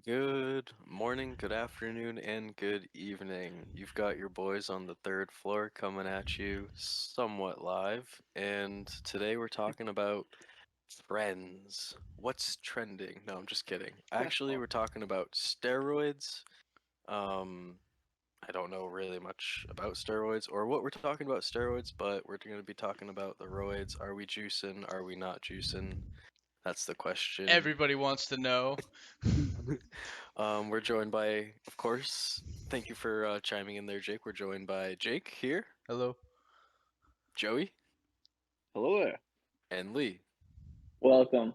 Good morning, good afternoon, and good evening. You've got your boys on the third floor coming at you somewhat live, and today we're talking about trends. What's trending? No, I'm just kidding. Actually, we're talking about steroids. Um, I don't know really much about steroids or what we're talking about steroids, but we're going to be talking about the roids. Are we juicing? Are we not juicing? That's the question. Everybody wants to know. We're joined by, of course, thank you for chiming in there, Jake. We're joined by Jake here, Hello. Joey, Hello there. and Lee. Welcome.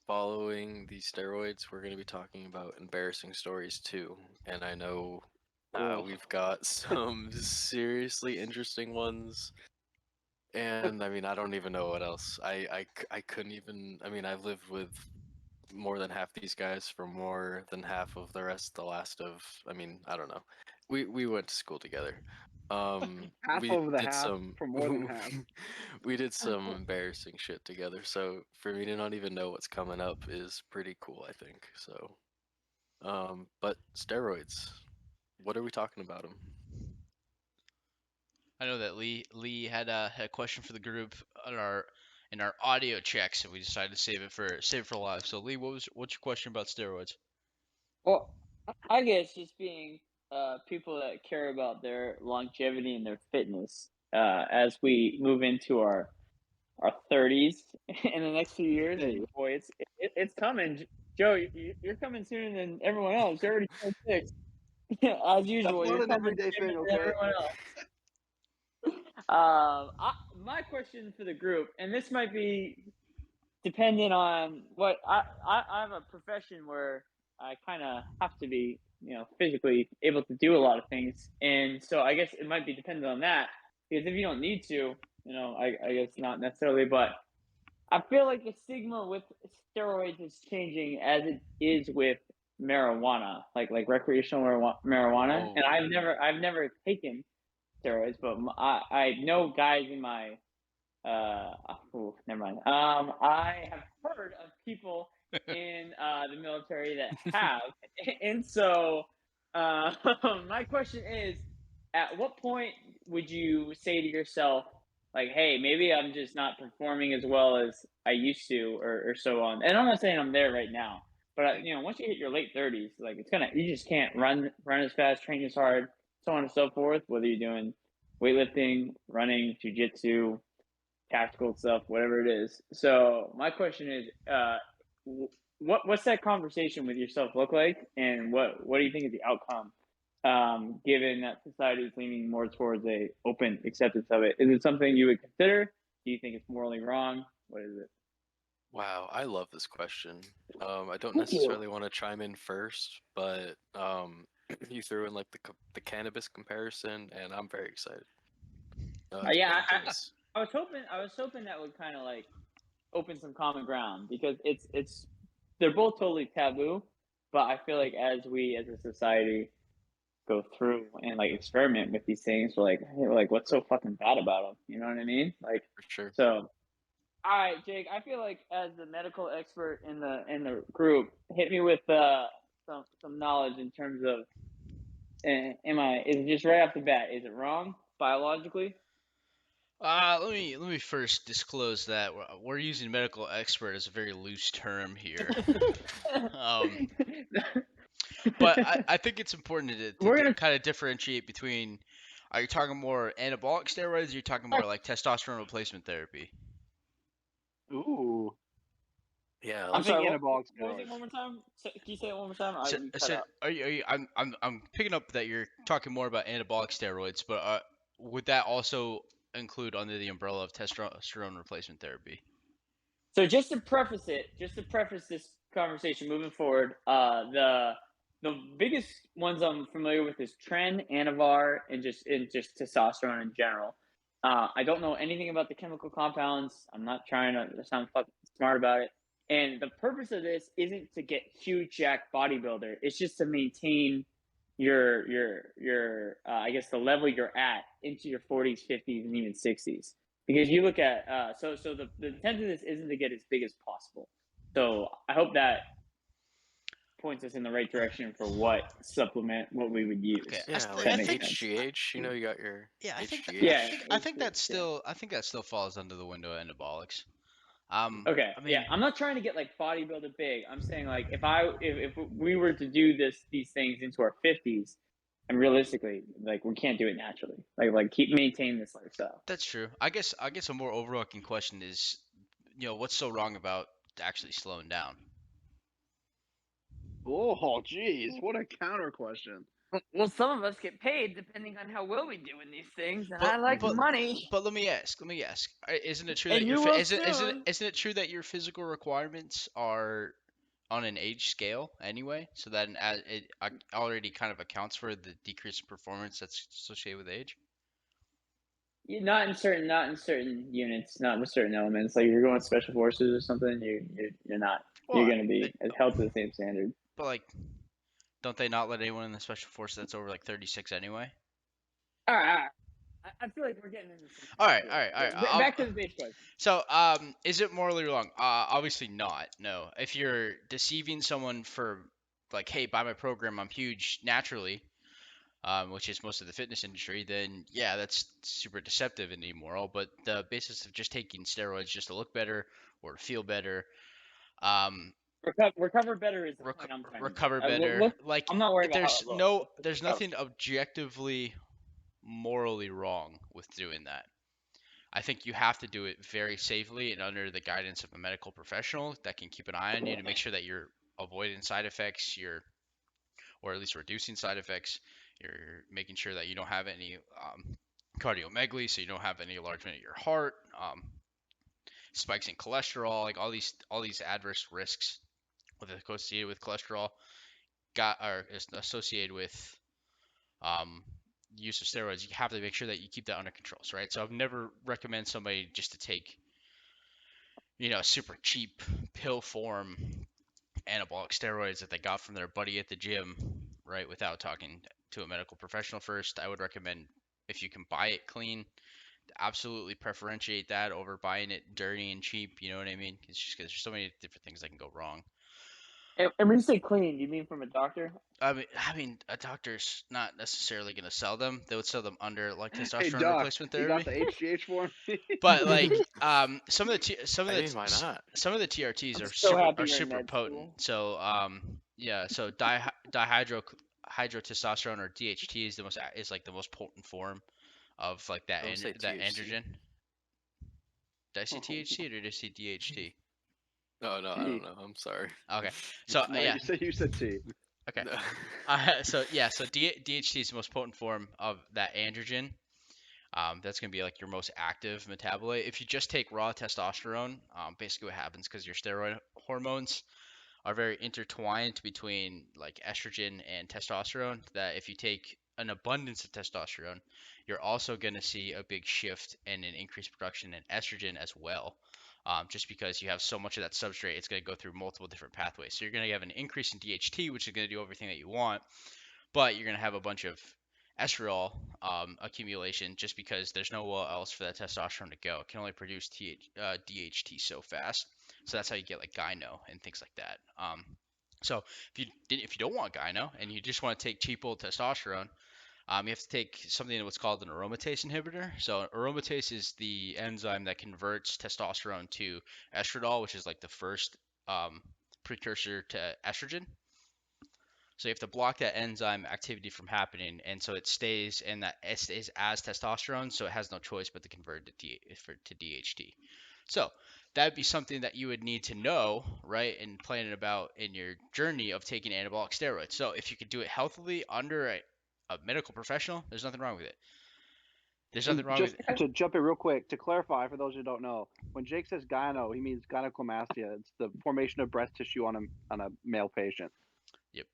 Following the steroids, we're going to be talking about embarrassing stories too. And I know Ugh. we've got some seriously interesting ones. And I mean, I don't even know what else. I couldn't even. I mean, I've lived with more than half these guys for more than half of the rest the last of I mean, I don't know. We went to school together. Half We of the did half some for more than half. we did some embarrassing shit together. So for me to not even know what's coming up is pretty cool, I think. So but steroids. What are we talking about them? I know that Lee had a question for the group on our audio checks, and we decided to save it for live. So Lee, what's your question about steroids? Well, I guess just being people that care about their longevity and their fitness as we move into our 30s in the next few years, Hey, and boy, it's coming. Joe, you're coming sooner than everyone else. You're already 26. As that's usual, not you're an coming everyday sooner thing, than okay? everyone else. My question for the group, and this might be depending on what I have a profession where I kind of have to be, physically able to do a lot of things, and so I guess it might be dependent on that. Because if you don't need to, I guess not necessarily, but I feel like the stigma with steroids is changing as it is with marijuana, like recreational marijuana. And Oh. I've never taken steroids, but I know guys in my never mind. I have heard of people in the military that have, and so my question is, at what point would you say to yourself, like, "Hey, maybe I'm just not performing as well as I used to," or so on? And I'm not saying I'm there right now, but once you hit your late 30s, like you just can't run as fast, train as hard, so on and so forth. Whether you're doing weightlifting, running, jujitsu, tactical stuff, whatever it is. So my question is, what's that conversation with yourself look like, and what do you think is the outcome, given that society is leaning more towards a open acceptance of it? Is it something you would consider? Do you think it's morally wrong? What is it? Wow, I love this question. I don't Thank you. necessarily want to chime in first, but you threw in like the cannabis comparison, and I'm very excited to Yeah, get into this. I was hoping that would kind of like open some common ground because it's they're both totally taboo, but I feel like as we as a society go through and like experiment with these things. We're like, what's so fucking bad about them? You know what I mean? Like, For sure. so. All right, Jake. I feel like as the medical expert in the group, hit me with some knowledge in terms of, am I? Is it just right off the bat? Is it wrong biologically? Let me first disclose that we're using medical expert as a very loose term here. Um, but I think it's important We're gonna kind of differentiate between. Are you talking more anabolic steroids? Or are you talking more like testosterone replacement therapy? Ooh, Yeah, I I'm let's. think sorry. anabolic What was it steroids. one more time? Can you say it one more time? So, You cut so out. I'm picking up that you're talking more about anabolic steroids, but would that also include under the umbrella of testosterone replacement therapy? So just to preface this conversation moving forward, the biggest ones I'm familiar with is Tren, Anavar, and just testosterone in general. I don't know anything about the chemical compounds. I'm not trying to sound fucking smart about it. And the purpose of this isn't to get huge jack bodybuilder. It's just to maintain your I guess the level you're at into your 40s, 50s, and even 60s. Because you look at so the intent of this isn't to get as big as possible. So I hope that points us in the right direction for what supplement what we would use. Okay, Yeah, That like I makes think sense. HGH. You got your yeah, Yeah, HGH. I think that's yeah. still falls under the window of anabolics. Okay, I yeah. mean, I'm not trying to get like bodybuilder big. I'm saying like if we were to do these things into our 50s, and realistically, like we can't do it naturally. Like keep maintain this lifestyle. that's true. I guess a more overarching question is, what's so wrong about actually slowing down? Oh, geez, what a counter question. Well, some of us get paid depending on how well we do in these things, and But I like but money. but let me ask. Isn't it true that And you will isn't soon. it true that your physical requirements are on an age scale anyway, so that it already kind of accounts for the decrease in performance that's associated with age? Not in certain units, not in certain elements. Like if you're going with special forces or something, you're not. You're Well, gonna be it, held to the same standard. but like, don't they not let anyone in the special force that's over like 36 anyway? All right, all right. I feel like we're getting into some. All right, all right, all right. Back to the base question. So, is it morally wrong? Obviously not. No. If you're deceiving someone for like, hey, buy my program, I'm huge naturally, which is most of the fitness industry, then yeah, that's super deceptive and immoral. But the basis of just taking steroids just to look better or to feel better, um, Recover better is the point I'm trying to get. recover better, like I'm not worried about how it looks. there's Recover. nothing objectively morally wrong with doing that. I think you have to do it very safely and under the guidance of a medical professional that can keep an eye on you to make sure that you're avoiding side effects, or at least reducing side effects. You're making sure that you don't have any cardiomegaly, so you don't have any enlargement of your heart, spikes in cholesterol, like all these adverse risks with associated with cholesterol are associated with um, use of steroids. You have to make sure that you keep that under control, right? So I've never recommend somebody just to take super cheap pill form anabolic steroids that they got from their buddy at the gym, right? Without talking to a medical professional first. I would recommend, if you can buy it clean, absolutely preferentiate that over buying it dirty and cheap. You know what I mean? It's just because there's so many different things that can go wrong. And when you say clean, you mean from a doctor? I mean, a doctor's not necessarily going to sell them. They would sell them under like Hey, testosterone Doc, replacement you got therapy. the HGH for me? But like I mean, why not? some of the TRTs I'm are so happy you're in super med potent. school. So yeah, so dihydrotestosterone, or DHT, is like the most potent form of like Don't say that THC. androgen. Did I say THC or did I say DHT? No, no, I don't know. I'm sorry. Okay. So No, yeah. you said T. Okay. No. So yeah, so DHT is the most potent form of that androgen. That's going to be like your most active metabolite. If you just take raw testosterone, basically what happens, because your steroid hormones are very intertwined between like estrogen and testosterone, that if you take an abundance of testosterone, you're also going to see a big shift and an increased production in estrogen as well. Just because you have so much of that substrate, it's going to go through multiple different pathways. So you're going to have an increase in DHT, which is going to do everything that you want, but you're going to have a bunch of estradiol accumulation, just because there's nowhere else for that testosterone to go. It can only produce DHT so fast. So that's how you get like gyno and things like that. So if you don't want gyno and you just want to take cheap old testosterone, you have to take something what's called an aromatase inhibitor. So aromatase is the enzyme that converts testosterone to estradiol, which is like the first precursor to estrogen. So you have to block that enzyme activity from happening, and so it stays in that it stays as testosterone, so it has no choice but to convert to DHT. So that'd be something that you would need to know, right, and planning about in your journey of taking anabolic steroids. So if you could do it healthily under a medical professional, there's nothing wrong with it. There's nothing And wrong with just it. to jump in real quick, to clarify for those who don't know, when Jake says gyno, he means gynecomastia. It's the formation of breast tissue on a male patient. Yep.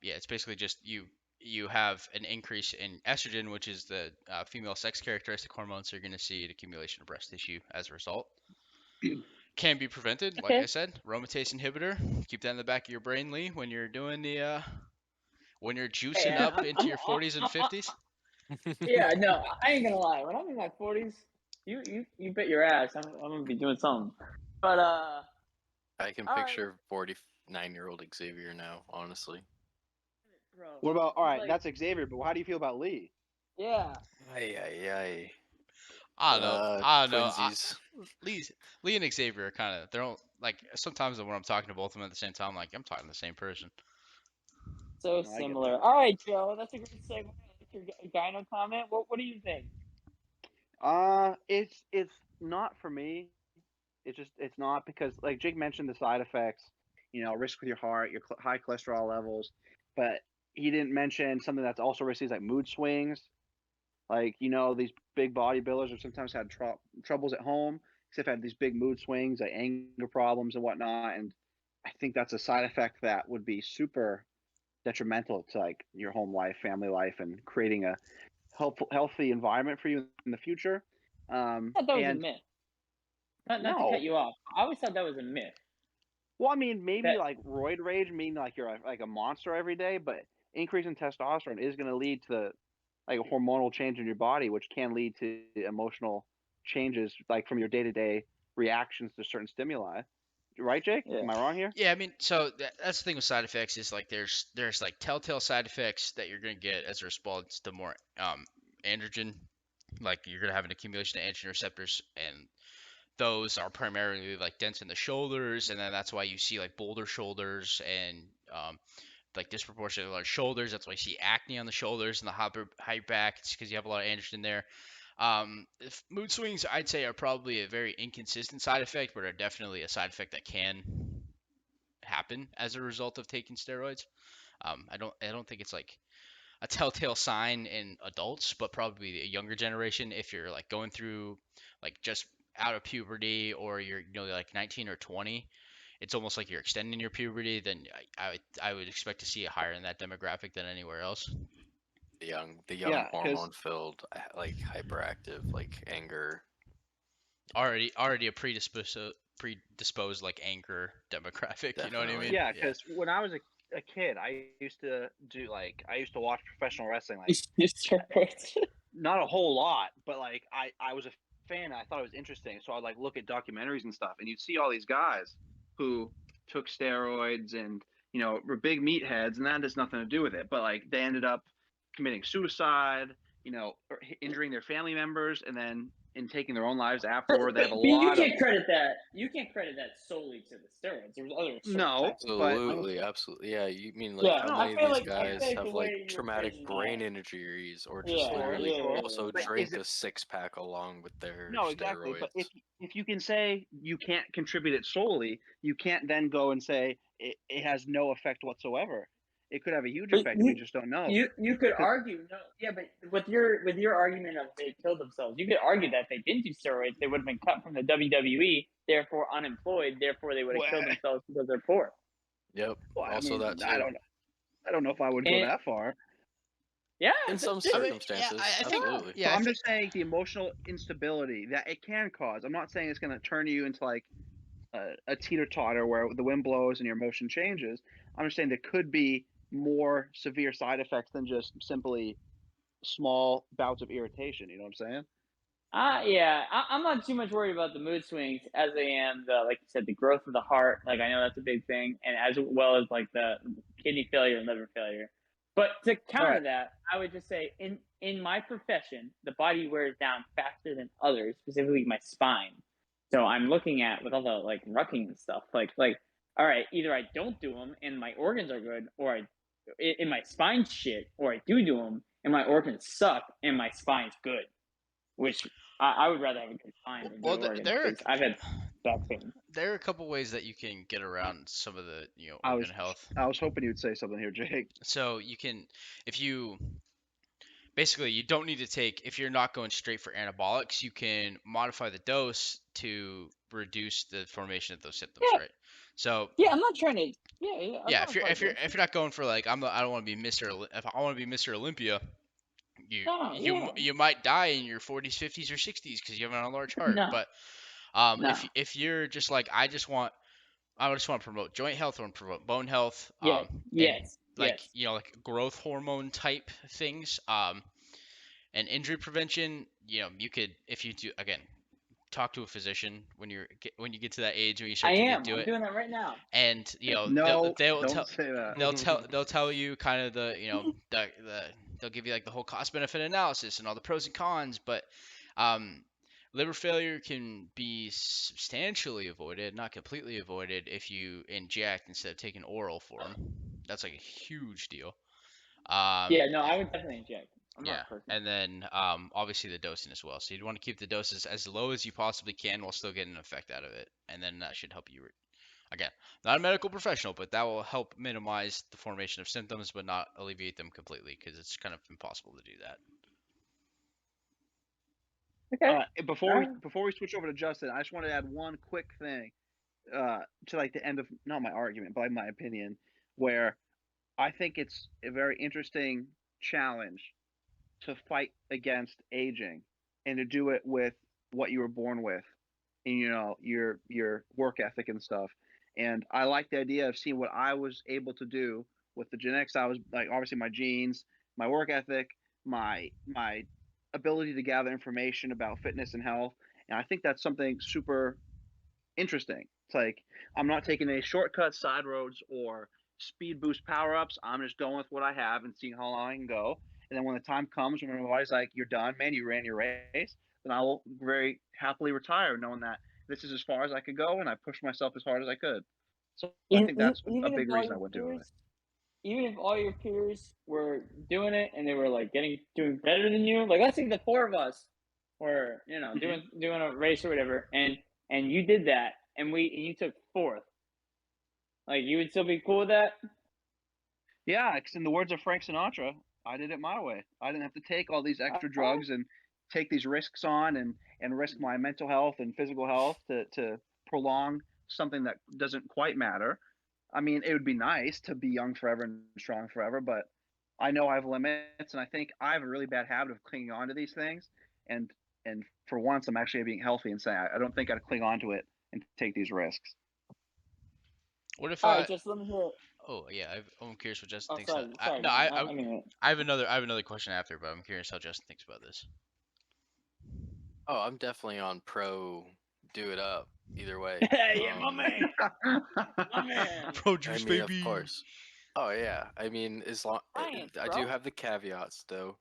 Yeah, it's basically just you have an increase in estrogen, which is the female sex characteristic hormone, so you're going to see an accumulation of breast tissue as a result. Can be prevented, like I Okay. said, aromatase inhibitor. Keep that in the back of your brain, Lee, when you're doing the when you're Hey, juicing up into your 40s and 50s. yeah, no, I ain't gonna lie. When I'm in my 40s, you bet your ass I'm gonna be doing something. But I can all right. picture 9-year-old Xavier now, honestly. Bro, What about? All he's right, like, that's Xavier, but how do you feel about Lee? yeah. Ay, ay, ay. I don't know. I don't know. Twinsies. Lee and Xavier are kind of they're all, like sometimes when I'm talking to both of them at the same time, like I'm talking to the same person. So I get similar. that. All right, Joe, that's a great segue. I like your gyno comment. What do you think? It's not for me. It's not because like Jake mentioned the side effects, risk with your heart, your high cholesterol levels, but he didn't mention something that's also risky, is like mood swings. Like these big bodybuilders have sometimes had troubles at home, because they've had these big mood swings, like anger problems and whatnot. And I think that's a side effect that would be super detrimental to like your home life, family life, and creating a healthy environment for you in the future. I thought that was a And myth. Not to cut no, you off. I always thought that was a myth. well, I mean, maybe That like roid rage, meaning like you're like a monster every day, but increase in testosterone is going to lead to like a hormonal change in your body, which can lead to emotional changes, like from your day to day reactions to certain stimuli. Right, Jake? yeah. Am I wrong here? Yeah, I mean, so that's the thing with side effects is like there's like telltale side effects that you're gonna get as a response to more androgen. Like you're gonna have an accumulation of androgen receptors, and those are primarily like dense in the shoulders, and then that's why you see like boulder shoulders and like disproportionately large shoulders. That's why you see acne on the shoulders and the high back. It's because you have a lot of androgen there. If mood swings, I'd say, are probably a very inconsistent side effect, but are definitely a side effect that can happen as a result of taking steroids. I don't think it's like a telltale sign in adults, but probably a younger generation. If you're like going through like just out of puberty, or you're like 19 or 20, it's almost like you're extending your puberty. Then I would expect to see it higher in that demographic than anywhere else. The young Yeah, because hormone filled, like hyperactive, like anger. Already a predisposed like anger demographic. You know what I mean? Definitely. yeah, Yeah. because when I was a kid, I used to watch professional wrestling, like Steroids. not a whole lot, but like I was a fan. I thought it was interesting, so I'd like look at documentaries and stuff, and you'd see all these guys who took steroids and were big meatheads, and that has nothing to do with it. But like they ended up committing suicide, or injuring their family members, and then in taking their own lives afterward. They have a But you lot of can't credit that. You can't credit that solely to the steroids. There was other sort of no, factors. but Absolutely, absolutely. Yeah, you mean like Yeah, how no, I many of feel these like guys the have like way you're traumatic phrasing brain that. injuries or just Yeah, sure, literally yeah, sure. also But drink is a it? six pack along with their No, exactly. But if steroids? if you can say you can't contribute it solely, you can't then go and say it has no effect whatsoever. It could have a huge but effect, and we just don't know. you could Because argue no, yeah, but with your argument of they killed themselves, you could argue that if they didn't do steroids, they would have been cut from the WWE, therefore unemployed, therefore they would have well, killed themselves because they're poor. Yep. I Also mean, that I too. don't know. I don't know if I would go And that far. yeah, In some I mean, dude, yeah, circumstances, I think, yeah. absolutely. yeah, So I I'm think, just saying the emotional instability that it can cause. I'm not saying it's going to turn you into like a teeter totter where the wind blows and your emotion changes. I'm just saying there could be more severe side effects than just simply small bouts of irritation. You know what I'm saying? Yeah, I'm not too much worried about the mood swings as I am the, like you said, the growth of the heart. Like I know that's a big thing, and as well as like the kidney failure and liver failure. But to All counter right. that, I would just say in my profession, the body wears down faster than others, specifically my spine. So I'm looking at with all the like rucking and stuff, like all right, either I don't do them and my organs are good, or in my spine shit, or I do them and my organs suck and my spine's good, which I would rather have a good spine than good well, organs because I've had back pain. there are a couple ways that you can get around some of the I organ was health. I was hoping you'd say something here, Jake. So you can, if you basically you don't need to take, if you're not going straight for anabolics, you can modify the dose to reduce the formation of those symptoms, Yeah, right? So yeah. I'm not trying to. Yeah, yeah. I'm yeah, not part of this. if you're not going for like I don't want to be if I want to be Mr. Olympia, No, yeah, you might die in your 40s, 50s, or 60s because you have a large heart. no, But no. if you're just like I just want to promote joint health, I want to promote bone health, Yeah, and yes, like yes. like growth hormone type things, and injury prevention. You could, if you do, again, talk to a physician when you get to that age when you I start to am. do I'm it, doing that right now. and No, they'll don't tell say that. they'll tell you kind of they'll give you like the whole cost benefit analysis and all the pros and cons, but um, liver failure can be substantially avoided, not completely avoided, if you inject instead of taking oral form. That's like a huge deal. Yeah, no, I would definitely inject. I'm not Yeah, a person. and then obviously the dosing as well. So you'd want to keep the doses as low as you possibly can while still getting an effect out of it, and then that should help you. Again, not a medical professional, but that will help minimize the formation of symptoms, but not alleviate them completely, because it's kind of impossible to do that. Okay. Before All we right. before we switch over to Justin, I just want to add one quick thing to like the end of not my argument, but my opinion, where I think it's a very interesting challenge to fight against aging and to do it with what you were born with, and your work ethic and stuff. And I like the idea of seeing what I was able to do with the genetics. I was like, obviously my genes, my work ethic, my ability to gather information about fitness and health. And I think that's something super interesting. It's like I'm not taking any shortcuts, side roads, or speed boost power ups. I'm just going with what I have and seeing how long I can go. And then when the time comes, when my body's like, "You're done, man. You ran your race," then I will very happily retire, knowing that this is as far as I could go, and I pushed myself as hard as I could. So I think that's a Even if big all reason I your would do it. peers, even if all your peers were doing it and they were like doing better than you, like let's say the four of us were, doing a race or whatever, and you did that, and you took fourth, like you would still be cool with that. Yeah, because in the words of Frank Sinatra, I did it my way. I didn't have to take all these extra Uh, drugs and take these risks on and risk my mental health and physical health to prolong something that doesn't quite matter. I mean, it would be nice to be young forever and strong forever, but I know I have limits, and I think I have a really bad habit of clinging on to these things. And and for once, I'm actually being healthy and saying I don't think I'd cling on to it and take these risks. What if all right, just let me hear. Oh yeah, I'm curious what Justin Oh, thinks. sorry, No, man. I mean, I have another question after, but I'm curious how Justin thinks about this. Oh, I'm definitely on pro. Do it up either way. yeah, my man, my man. Pro I juice, mean, of baby. course. Oh yeah. I mean, as long Science, I do bro. have the caveats though.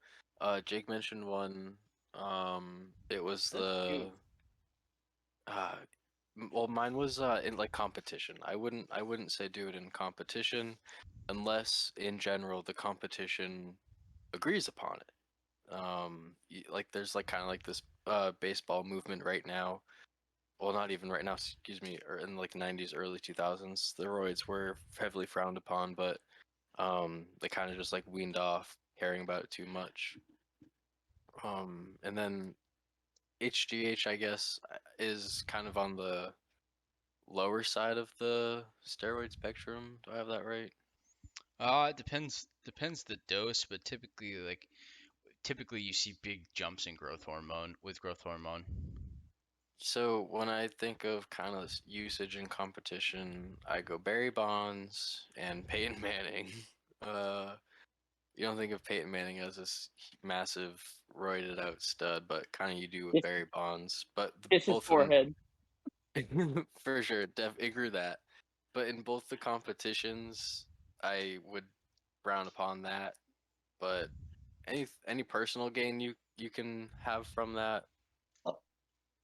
Jake mentioned one. It was That's the juice. uh, well, mine was in like competition. I wouldn't say do it in competition, unless in general the competition agrees upon it. Like there's like kind of like this baseball movement right now. Well, not even right now, excuse me, or in like the 90s, early 2000s, steroids were heavily frowned upon, but they kind of just like weaned off caring about it too much. And then HGH, I guess, is kind of on the lower side of the steroid spectrum. Do I have that right? It depends the dose, but typically you see big jumps in growth hormone with growth hormone. So when I think of kind of usage in competition, I go Barry Bonds and Peyton Manning. Uh, you don't think of Peyton Manning as this massive roided out stud, but kind of you do with Kiss, Barry Bonds. But kiss his both of them, forehead. for sure, agree that. But in both the competitions, I would frown upon that. But any personal gain you can have from that,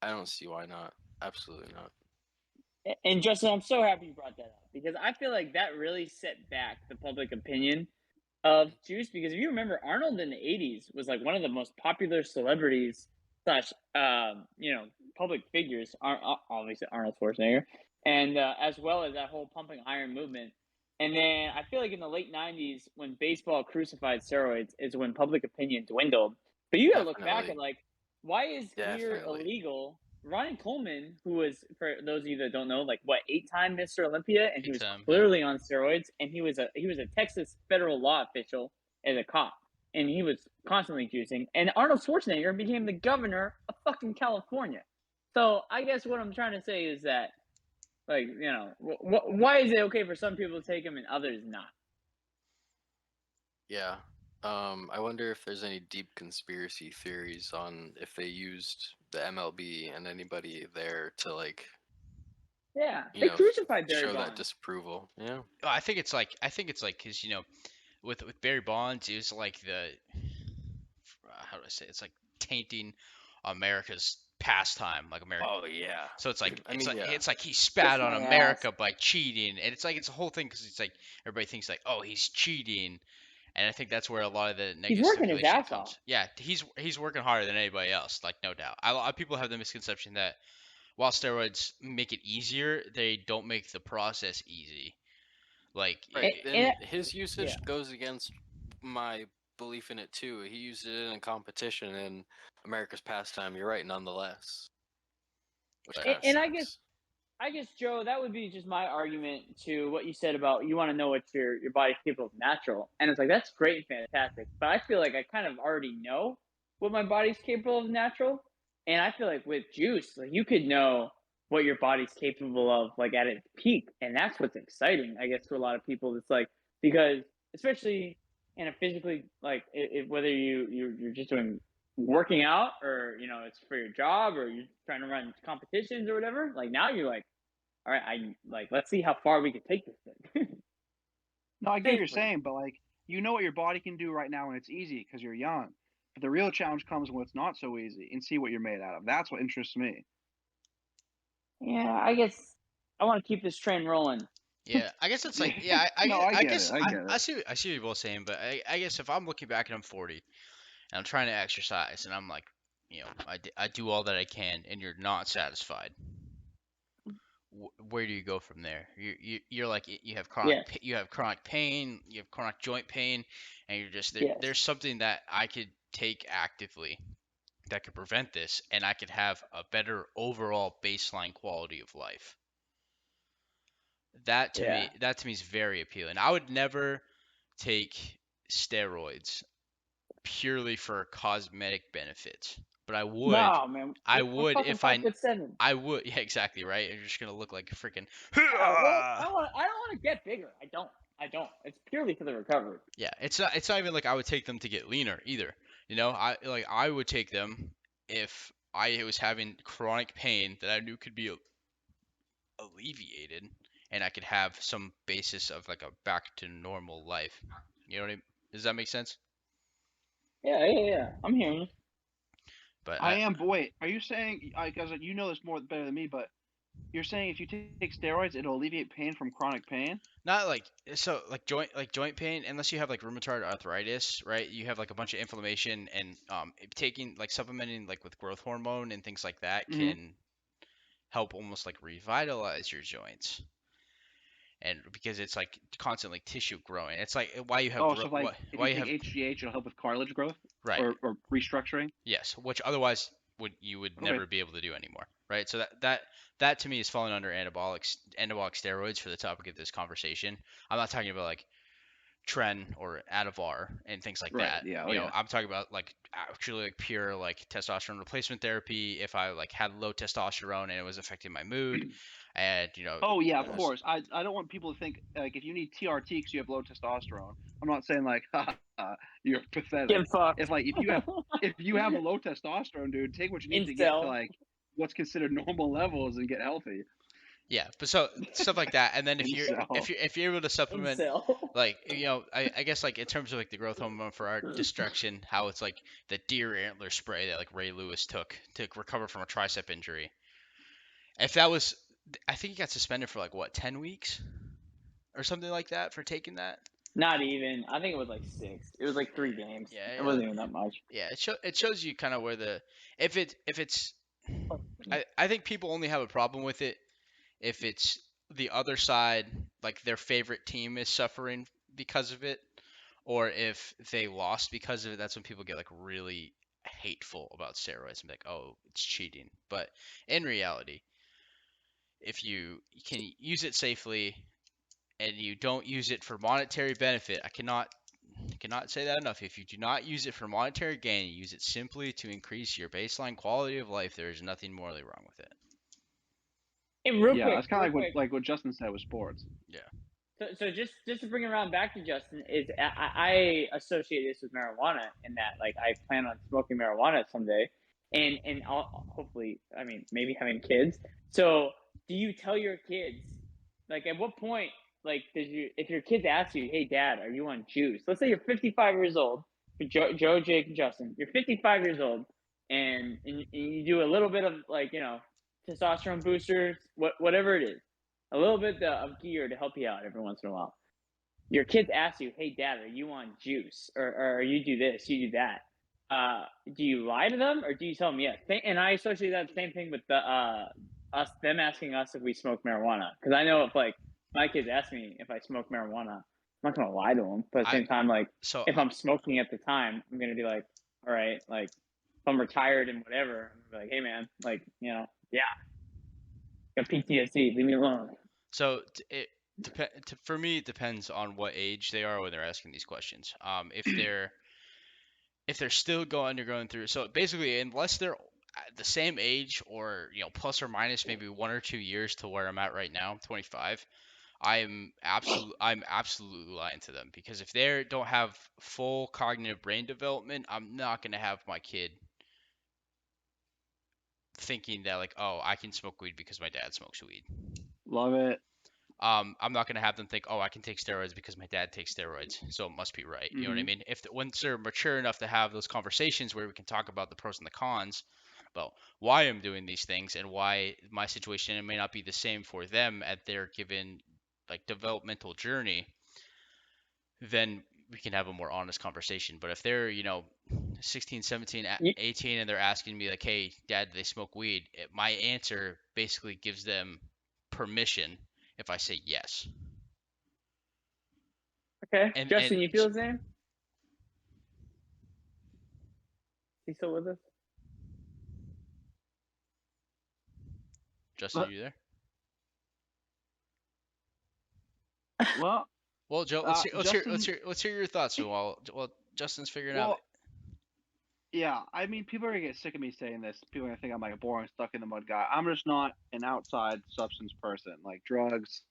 I don't see why not. Absolutely not. And Justin, I'm so happy you brought that up because I feel like that really set back the public opinion of juice. Because if you remember, Arnold in the '80s was like one of the most popular celebrities slash public figures. Obviously Arnold Schwarzenegger, and as well as that whole pumping iron movement. And then I feel like in the late '90s, when baseball crucified steroids, is when public opinion dwindled. But you got to look back at Definitely. like why is clear Definitely. illegal. Ryan Coleman, who was, for those of you that don't know, like what, 8-time Mr. Olympia, and he was Anytime, yeah. clearly on steroids, and he was a Texas federal law official as a cop, and he was constantly juicing. And Arnold Schwarzenegger became the governor of fucking California. So I guess what I'm trying to say is that, like, why is it okay for some people to take them and others not? Yeah. I wonder if there's any deep conspiracy theories on if they used the MLB and anybody there to like Yeah, you they know crucified Barry show that Bonds. disapproval. Yeah. Oh, I think it's like because with Barry Bonds it was like the how do I say it? It's like tainting America's pastime, like America. Oh yeah. So it's like I mean, yeah. he Kiss spat on my ass. America by cheating, and it's like it's a whole thing because it's like everybody thinks like, oh, he's cheating, and I think that's where a lot of the He's negative working his speculation ass off. comes. Yeah, he's working harder than anybody else, like no doubt. A lot of people have the misconception that while steroids make it easier, they don't make the process easy. Like, Right. And, And his yeah, usage goes against my belief in it too. He used it in a competition in America's pastime. You're right, nonetheless, which but kind of and sucks. I guess Joe, that would be just my argument to what you said about you want to know what your body's capable of natural, and it's like that's great and fantastic. But I feel like I kind of already know what my body's capable of natural, and I feel like with juice, like you could know what your body's capable of like at its peak, and that's what's exciting, I guess, to a lot of people. It's like because especially in a physically like whether you're just doing working out or it's for your job or you're trying to run competitions or whatever, like now you're like, all right, I like let's see how far we can take this thing No, I get what you're safely. saying, but like you know what your body can do right now when it's easy because you're young. But the real challenge comes when it's not so easy, and see what you're made out of. That's what interests me. Yeah, I guess I want to keep this train rolling. yeah, I guess it's like yeah, No, I I get it. guess I get it. I see what you're both saying, but I guess if I'm looking back and I'm 40 and I'm trying to exercise and I'm like, I do all that I can and you're not satisfied. Where do you go from there? You're like you have Yes, you have chronic pain, you have chronic joint pain, and you're just there. yes, There's something that I could take actively that could prevent this, and I could have a better overall baseline quality of life. yeah. That to me is very appealing. I would never take steroids purely for cosmetic benefits, but No, man, I we're would fucking if 5'7". I would, yeah, exactly, right? You're just gonna look like a freaking. Yeah, well, I don't want to get bigger. I don't. It's purely for the recovery. Yeah, it's not even like I would take them to get leaner either. I would take them if I was having chronic pain that I knew could be alleviated and I could have some basis of like a back to normal life. You know what I mean? Does that make sense? Yeah, yeah, yeah. I'm hearing you. But I am, but wait, are you saying? Because you know this more better than me, but you're saying if you take steroids, it'll alleviate pain from chronic pain? not like so like joint pain unless you have like rheumatoid arthritis, right? You have like a bunch of inflammation and taking like supplementing like with growth hormone and things like that Mm-hmm. can help almost like revitalize your joints. And because it's like constantly tissue growing. It's like why you have Oh, so like if why you you take have HGH, it'll help with cartilage growth right. or restructuring. Yes, which otherwise you would Okay. never be able to do anymore, right? So that to me is falling under anabolic steroids for the topic of this conversation. I'm not talking about like Tren or Ativar and things like Right. that. Yeah. Oh yeah. I'm talking about like actually like pure like testosterone replacement therapy. If I like had low testosterone and it was affecting my mood, and Oh yeah, of almost course. I don't want people to think like if you need TRT because you have low testosterone. I'm not saying like, haha, you're pathetic. Get fucked. If like if you have a low testosterone, dude, take what you need to get to Incel. like what's considered normal levels and get healthy. yeah. But so stuff like that, and then Incel. if you're able to supplement Incel. like I guess like in terms of like the growth hormone for our destruction, how it's like the deer antler spray that like Ray Lewis took to recover from a tricep injury. If that was, I think he got suspended for like what 10 weeks or something like that for taking that. Not even. I think it was like 6. It was like 3 games. Yeah, It wasn't even that much. yeah. It shows you kind of where the if it's I think people only have a problem with it if it's the other side, like their favorite team is suffering because of it, or if they lost because of it. That's when people get like really hateful about steroids and be like, oh, it's cheating. But in reality, if you can use it safely and you don't use it for monetary benefit, I cannot say that enough. If you do not use it for monetary gain, you use it simply to increase your baseline quality of life, there is nothing morally wrong with it. And real Yeah, quick, that's kind real of quick. like what Justin said with sports. Yeah. So just to bring it around back to Justin is I associate this with marijuana in that like I plan on smoking marijuana someday, and hopefully, I mean, maybe having kids. So, do you tell your kids, like, at what point, like, if your kids ask you, "Hey, Dad, are you on juice?" Let's say you're 55 years old, Joe, Jake, and Justin. You're 55 years old, and you do a little bit of, like, testosterone boosters, whatever it is, a little bit of gear to help you out every once in a while. Your kids ask you, "Hey, Dad, are you on juice? Or you do this, you do that?" Do you lie to them, or do you tell them yes? And I associate that same thing with them asking us if we smoke marijuana. Because I know if, like, my kids ask me if I smoke marijuana, I'm not gonna lie to them. But at the I same time, like, so if I'm smoking at the time, I'm gonna be like, all right, like, if I'm retired and whatever, I'm gonna be like, hey man, like, yeah, got PTSD, leave me alone. So for me, it depends on what age they are when they're asking these questions. If they're still undergoing through, so basically, unless they're at the same age or plus or minus maybe 1 or 2 years to where I'm at right now, 25, I'm absolutely lying to them, because if they don't have full cognitive brain development, I'm not gonna have my kid thinking that, like, oh, I can smoke weed because my dad smokes weed. Love it. I'm not gonna have them think, oh, I can take steroids because my dad takes steroids, so it must be right. You know what I Mm-hmm. mean? Once they're mature enough to have those conversations where we can talk about the pros and the cons, about why I'm doing these things and why my situation may not be the same for them at their given, like, developmental journey, then we can have a more honest conversation. But if they're 16, 17, You, 18, and they're asking me, like, hey, Dad, do they smoke weed? My answer basically gives them permission if I say yes. okay, And Justin, you feel the same? Is he still with us? Justin, you there? Well, Well, Joe, Justin. let's hear your thoughts. So while Justin's figuring out. Well, yeah. I mean, people are gonna get sick of me saying this. People are gonna think I'm like a boring, stuck in the mud guy. I'm just not an outside substance person. Like drugs,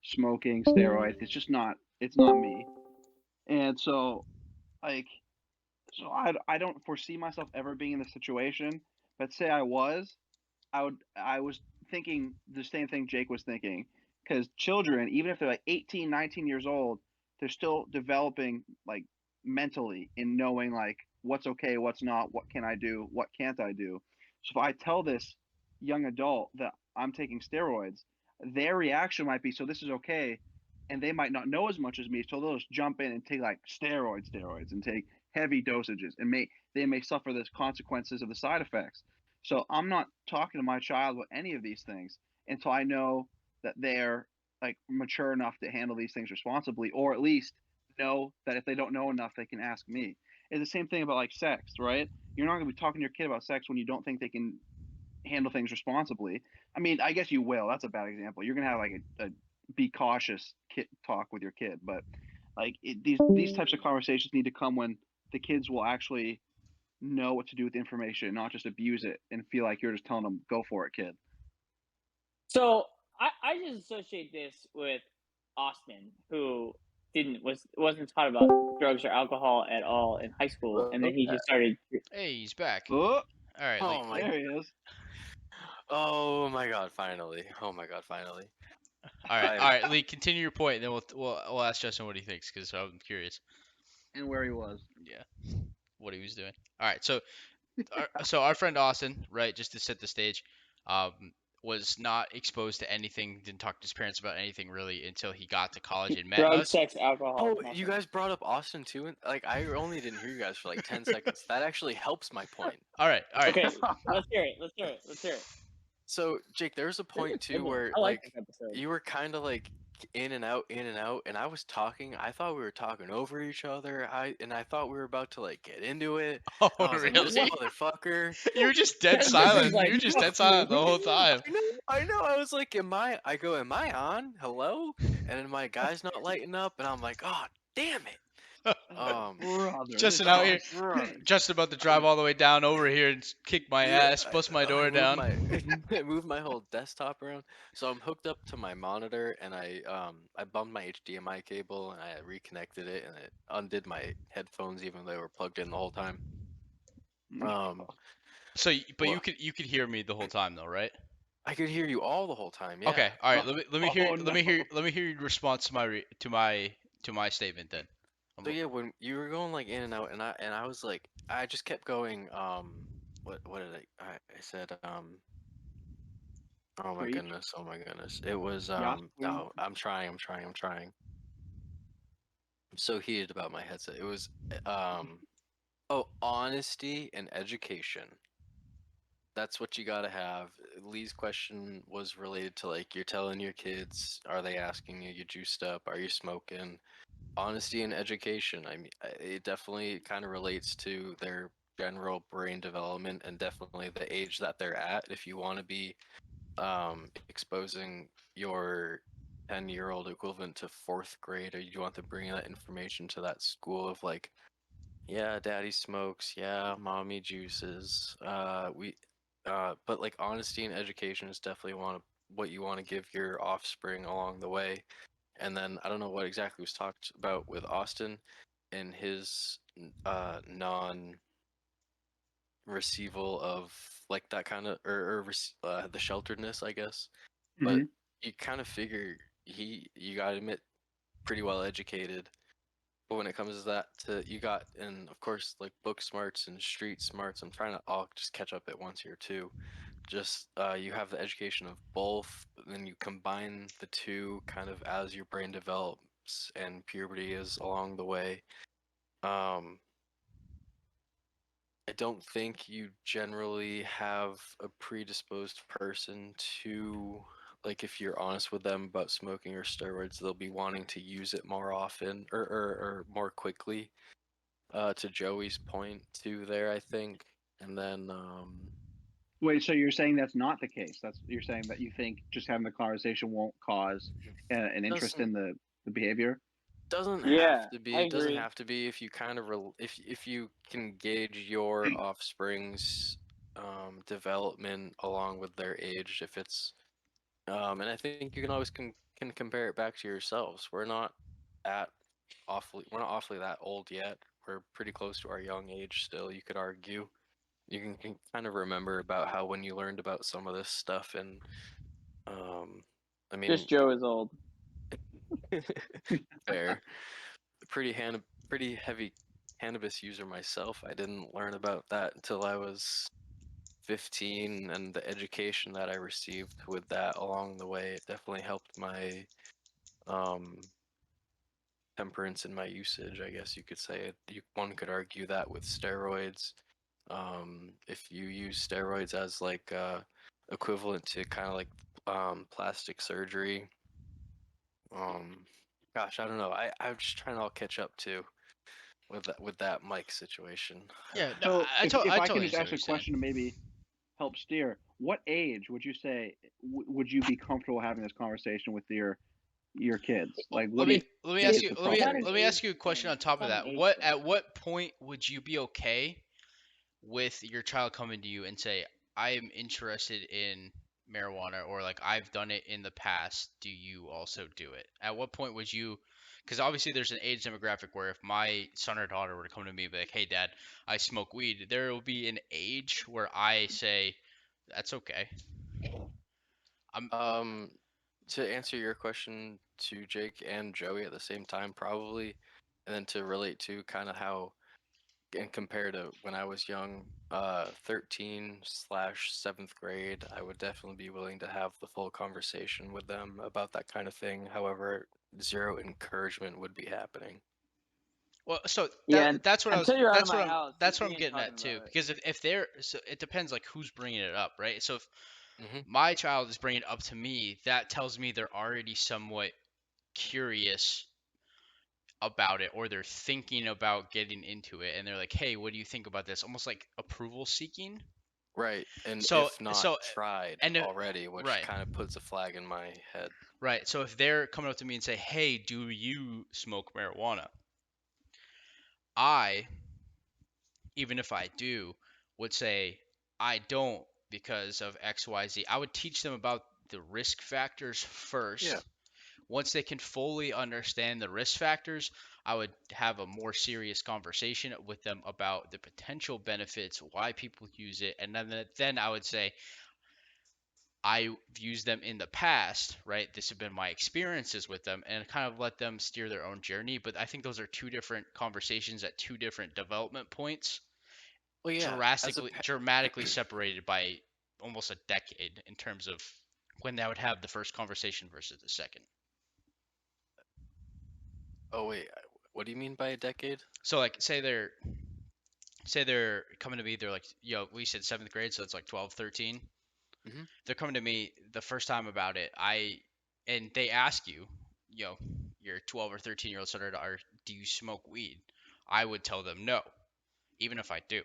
smoking, steroids. It's just not. It's not me. And so, like, I don't foresee myself ever being in this situation. But say I was, I was thinking the same thing Jake was thinking, because children, even if they're like 18, 19 years old, they're still developing, like, mentally, in knowing, like, what's okay, what's not, what can I do, what can't I do. So if I tell this young adult that I'm taking steroids, their reaction might be, so this is okay, and they might not know as much as me, so they'll just jump in and take, like, steroids and take heavy dosages, and they may suffer the consequences of the side effects. So I'm not talking to my child about any of these things until I know that they're, like, mature enough to handle these things responsibly, or at least know that if they don't know enough, they can ask me. It's the same thing about, like, sex, right? You're not going to be talking to your kid about sex when you don't think they can handle things responsibly. I mean, I guess you will. That's a bad example. You're going to have, like, a be cautious kid talk with your kid, but, like, these types of conversations need to come when the kids will actually know what to do with the information, not just abuse it and feel like you're just telling them, "Go for it, kid." So I just associate this with Austin, who wasn't taught about drugs or alcohol at all in high school, and then he just started. Hey, he's back. Oh, All right, Oh my there he is. Oh my god, finally. Oh my god, finally. all I right, Lee, continue your point, and then we'll ask Justin what he thinks, because I'm curious. And where he was. Yeah, what he was doing. All right, so our friend Austin, right, just to set the stage, um, was not exposed to anything, didn't talk to his parents about anything really until he got to college and met Drugs, us. sex, alcohol. Oh, you guys brought up Austin too, and like I only didn't hear you guys for like 10 seconds. That actually helps my point. All right. Okay, let's hear it. Let's hear it. Let's hear it. So, Jake, there's a This is a point good too one. where I like like this episode. you were kind of like in and out, and I was talking. I thought we were talking over each other. I thought we were about to like get into it. Oh, And I was like, this really? motherfucker. You were just dead Justin's silent. like, You were just "Fuck dead silent the you." whole time. I know. I was like, am I on? Hello? And then my guy's not lighting up, and I'm like, oh, damn it. Brother, Justin this out Oh, here, guy bro. stinks. just about to drive all the way down over here and kick my Yeah, ass, bust my door I moved down. my I moved my whole desktop around. So I'm hooked up to my monitor, and I bumped my HDMI cable, and I reconnected it, and it undid my headphones even though they were plugged in the whole time. Um So, but Well, you could hear me the whole time though, right? I could hear you all the whole time. Yeah. Okay, all right. Oh no. Let me hear your response to to my statement then. So yeah, when you were going like in and out, and I was like, I just kept going. What did I said oh my Preach. goodness, oh my goodness. It was Yas queen. oh, I'm trying. I'm so heated about my headset. It was um oh, honesty and education. That's what you gotta have. Lee's question was related to like you're telling your kids, are they asking you juiced up? Are you smoking? Honesty and education. I mean, it definitely kind of relates to their general brain development and definitely the age that they're at. If you want to be exposing your 10-year-old equivalent to fourth grade, or you want to bring that information to that school of like, yeah, daddy smokes, yeah, mommy juices. But like honesty and education is definitely what you want to give your offspring along the way. And then I don't know what exactly was talked about with Austin and his non receival of like that kind of the shelteredness, I guess. But Hmm. you kind of figure you gotta admit pretty well educated. But when it comes to that, you got, and of course like book smarts and street smarts. I'm trying to all just catch up at once here too. Just you have the education of both, then you combine the two kind of as your brain develops and puberty is along the way. Um, I don't think you generally have a predisposed person to, like, if you're honest with them about smoking or steroids, they'll be wanting to use it more often or more quickly. To Joey's point too, there, I think. And then Wait, so you're saying that's not the case? You're saying that you think just having the conversation won't cause an interest doesn't in the behavior? doesn't have Yeah, to I be. It doesn't agree. have to be if you kind of if you can gauge your offspring's development along with their age. If it's and I think you can always can compare it back to yourselves. At we're not awfully that old yet. We're pretty close to our young age still. You could argue. You can kind of remember about how when you learned about some of this stuff, and um, I mean, Just Joe is old. fair. Pretty heavy cannabis user myself. I didn't learn about that until I was 15, and the education that I received with that along the way, it definitely helped my um temperance in my usage, I guess you could say. One could argue that with steroids. If you use steroids as like equivalent to kind of like plastic surgery, um, gosh, I don't know. I'm just trying to all catch up too with that mic situation. Yeah, no, So if I I can totally just understand ask what a you're saying. question to maybe help steer, what age would you say would you be comfortable having this conversation with your kids? Well, Like, what do you let me think ask is you the It's proper age? let me ask you a question on It's top of not an that. age thing. At what point would you be okay with your child coming to you and say, I am interested in marijuana, or like I've done it in the past, do you also do it? At what point would you, because obviously there's an age demographic where if my son or daughter were to come to me and be like, hey dad, I smoke weed, there will be an age where I say, that's okay. I'm Um, to answer your question to Jake and Joey at the same time, probably, and then to relate to kind of how and compare to when I was young, 13/7th grade, I would definitely be willing to have the full conversation with them about that kind of thing. However, zero encouragement would be happening. Well, so Yeah, that's what I was until you're out of my house, that's what I'm we ain't getting talking at too. about it. Because if they're, so it depends like who's bringing it up, right? So if Hmm. my child is bringing it up to me, that tells me they're already somewhat curious about it, or they're thinking about getting into it, and they're like, "Hey, what do you think about this?" Almost like approval seeking. Right, and So if not so tried and already, which right, kind of puts a flag in my head. right. So if they're coming up to me and say, "Hey, do you smoke marijuana?" I, even if I do, would say I don't because of XYZ. I would teach them about the risk factors Yeah. first, Once they can fully understand the risk factors, I would have a more serious conversation with them about the potential benefits, why people use it, and then I would say I've used them in the past, right? This have been my experiences with them, and kind of let them steer their own journey. But I think those are two different conversations at two different development points, Well, yeah, dramatically separated by almost a decade in terms of when they would have the first conversation versus the second. oh wait, what do you mean by a decade? So like say they're coming to me, they're like, we said seventh grade, so it's like 12, 13. Hmm. They're coming to me the first time about it. And they ask you, you know, your 12 or 13-year-old son, do you smoke weed? I would tell them no, even if I do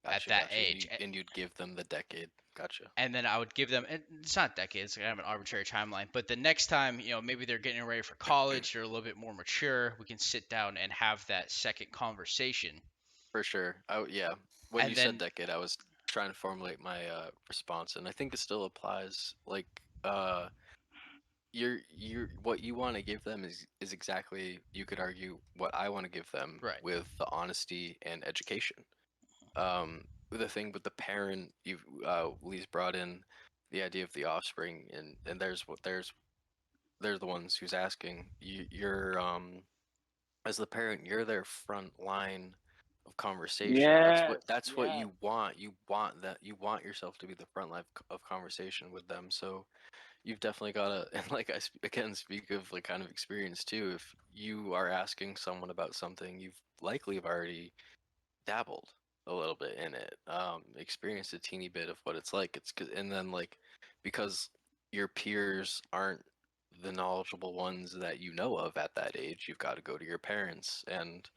at Gotcha, that gotcha. And age. you'd give them the decade. Gotcha. And then I would give them, and it's not decades, I have an arbitrary timeline, but the next time, maybe they're getting ready for college, they're a little bit more mature, we can sit down and have that second conversation. For sure. Yeah. When you And said then, decade, I was trying to formulate my response, and I think it still applies. Like, you're what you want to give them is exactly, you could argue, what I want to give them right, with the honesty and education. The thing with the parent, Lee's brought in the idea of the offspring, and they're the ones who's asking you're as the parent, you're their front line of conversation. Yes, That's what yes. you want. You want yourself to be the front line of conversation with them. So you've definitely got to, and like again speak of like kind of experience too. If you are asking someone about something, you've likely have already dabbled a little bit in it, experienced a teeny bit of what it's like. And then like, because your peers aren't the knowledgeable ones that you know of at that age, you've got to go to your parents. And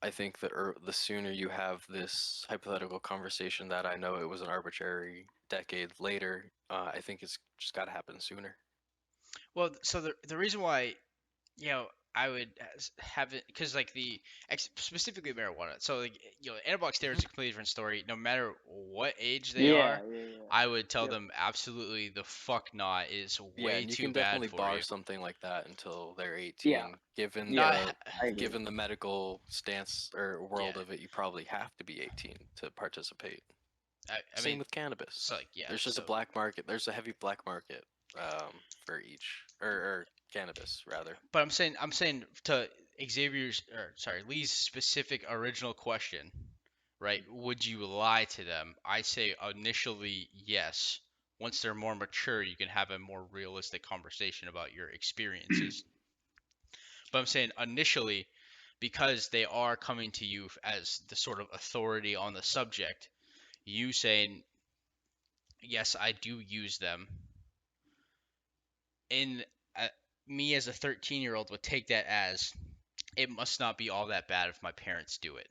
I think the sooner you have this hypothetical conversation, that I know it was an arbitrary decade later, I think it's just got to happen sooner. well, so the reason why, you know, I would have it because like specifically marijuana. So like, anabolic steroids Hmm. is a completely different story. No matter what age they Yeah, are, yeah, yeah. I would tell Yep. them absolutely the fuck not. Is Yeah, way and you too can bad definitely for bar you. something like that until they're Yeah, 18. Given Not yeah. the I agree. given the medical stance or yeah. world of it, you probably have to be 18 to participate. I Same mean, with cannabis. so like yeah. There's just a So black market. There's a heavy black market for each, or cannabis rather. but I'm saying to Xavier's, or sorry, Lee's specific original question, right? Mhm. Would you lie to them? I say initially yes. Once they're more mature, you can have a more realistic conversation about your experiences. But I'm saying initially, because they are coming to you as the sort of authority on the subject, you saying, yes, I do use them, in uh, me as a 13-year-old would take that as it must not be all that bad if my parents do it.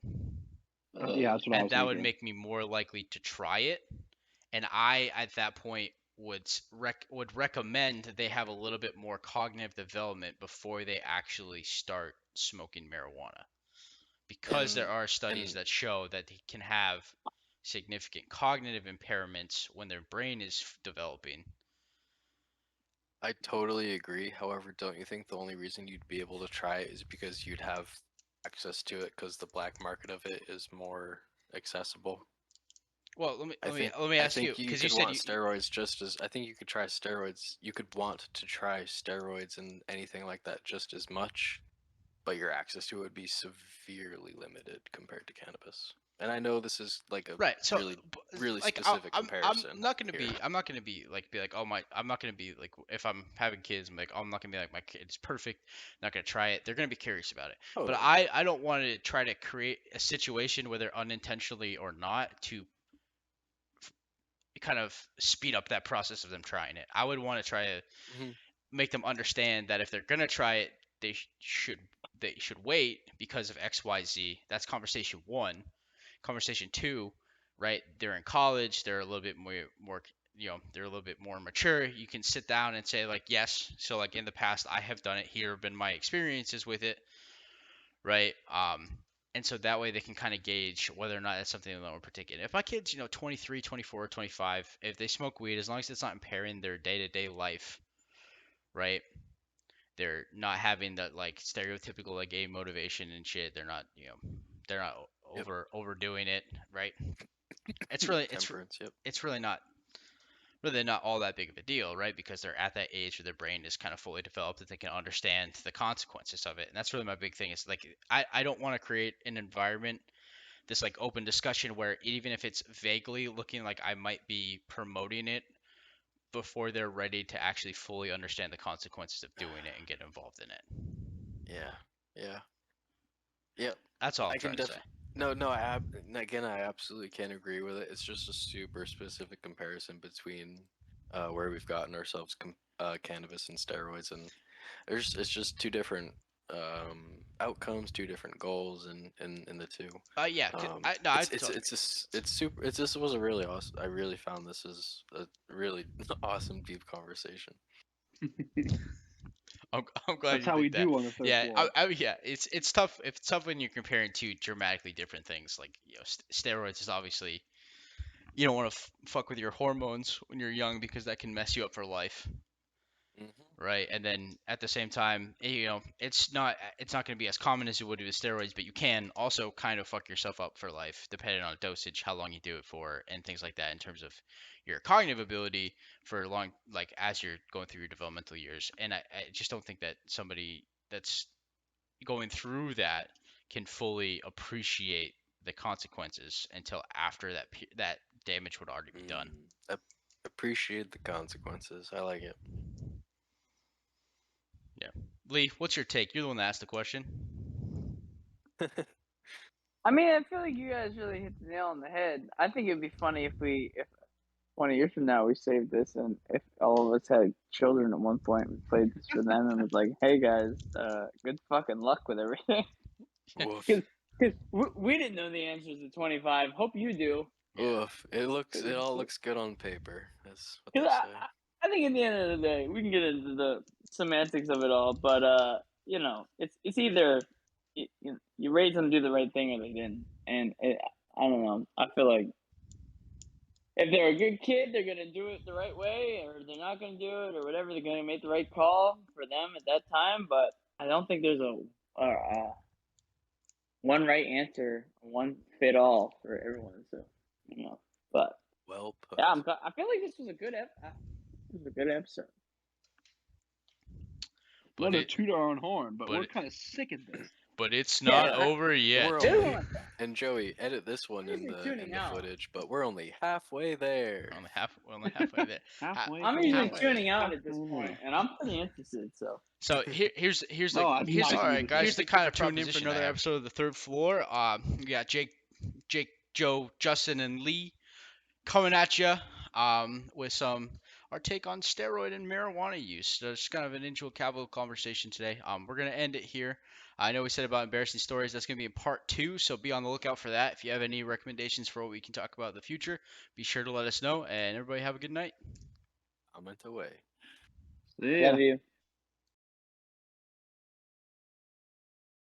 Yeah, that's what I And was that would thinking. make me more likely to try it. And I, at that point, would recommend that they have a little bit more cognitive development before they actually start smoking marijuana. Because there And are studies and that show that they can have significant cognitive impairments when their brain is developing. I totally agree. However, don't you think the only reason you'd be able to try it is because you'd have access to it, because the black market of it is more accessible? Well, let me I let me think let me I ask you, think you because you could said want steroids just as I think you could try steroids. You could want to try steroids and anything like that just as much, but your access to it would be severely limited compared to cannabis. And I know this is like a right. So, really, really like, specific I'm comparison not gonna here. be like, oh my, I'm not gonna be like, if I'm having kids, I'm like, oh, I'm not gonna be like, my kid's perfect, not gonna try it. They're gonna be curious about it. But Totally. I don't want to try to create a situation, whether unintentionally or not, to kind of speed up that process of them trying it. I would want to try to Hmm. make them understand that if they're gonna try it, they should wait because of X, Y, Z. That's conversation one. Conversation two, right? They're in college. They're a little bit more they're a little bit more mature. You can sit down and say like, yes. So like in the past, I have done it. Here have been my experiences with it, right? And so that way they can kind of gauge whether or not that's something that will partake in. If my kid's, 23, 24, 25, if they smoke weed, as long as it's not impairing their day-to-day life, right? They're not having that like stereotypical like game motivation and shit. They're not, they're not Yep. overdoing it, right? It's really Temperance. Yep. it's really not all that big of a deal, right? Because they're at that age where their brain is kind of fully developed that they can understand the consequences of it. And that's really my big thing is like I don't want to create an environment, this like open discussion where even if it's vaguely looking like I might be promoting it before they're ready to actually fully understand the consequences of doing it and get involved in it. Yeah. Yeah. Yep. That's all I'm I can trying to say. no, again, I absolutely can agree with it. It's just a super specific comparison between where we've gotten ourselves cannabis and steroids, and it's just two different outcomes, two different goals in the two. Yeah, Um, I no, I it's totally it's it's super. It's This was a really awesome. I really found this is a really awesome deep conversation. I'm glad That's you how we think that. do on the third Yeah, floor. yeah, it's tough. It's tough when you're comparing two dramatically different things. Like steroids is obviously you don't want to fuck with your hormones when you're young because that can mess you up for life, Hmm. right? And then at the same time, it's not going to be as common as it would be with steroids, but you can also kind of fuck yourself up for life depending on dosage, how long you do it for, and things like that in terms of your cognitive ability for long, like as you're going through your developmental years. And I just don't think that somebody that's going through that can fully appreciate the consequences until after that damage would already be done. Mm, appreciate the consequences. I like it. Yeah. Lee, what's your take? You're the one that asked the question. I mean, I feel like you guys really hit the nail on the head. I think it'd be funny if 20 years from now we saved this, and if all of us had children at one point, we played this for them and was like, "Hey guys, good fucking luck with everything," Woof. because we didn't know the answers at 25. Hope you do. Yeah. Oof. It all looks good on paper. That's what Because they say. I think at the end of the day, we can get into the semantics of it all, but it's either you raise them to do the right thing or they didn't, and I don't know. I feel like if they're a good kid, they're gonna do it the right way, or they're not gonna do it, or whatever. They're gonna make the right call for them at that time. But I don't think there's a one right answer, one fit all for everyone. So but Well put. yeah, I feel like this was a this was a good episode. But Not to it toot our own horn, but but we're it, kind of sick at this. but it's Yeah, not over yet. We're This only one, and Joey, edit this one usually in tuning the out. footage, but we're only halfway there. We're only halfway there. Halfway I'm to the usually way. Halfway there. tuning out at this Halfway. point, and I'm pretty interested. So So here's No, I'm not all gonna right, do guys. this. To kind of tune in for another episode of the Third Floor. We got Jake, Joe, Justin, and Lee coming at you with our take on steroid and marijuana use. So it's kind of an intro casual conversation today. We're gonna end it here. I know we said about embarrassing stories. That's gonna be in part 2, so be on the lookout for that. If you have any recommendations for what we can talk about in the future, be sure to let us know. And everybody have a good night. Comment away. See ya. love you.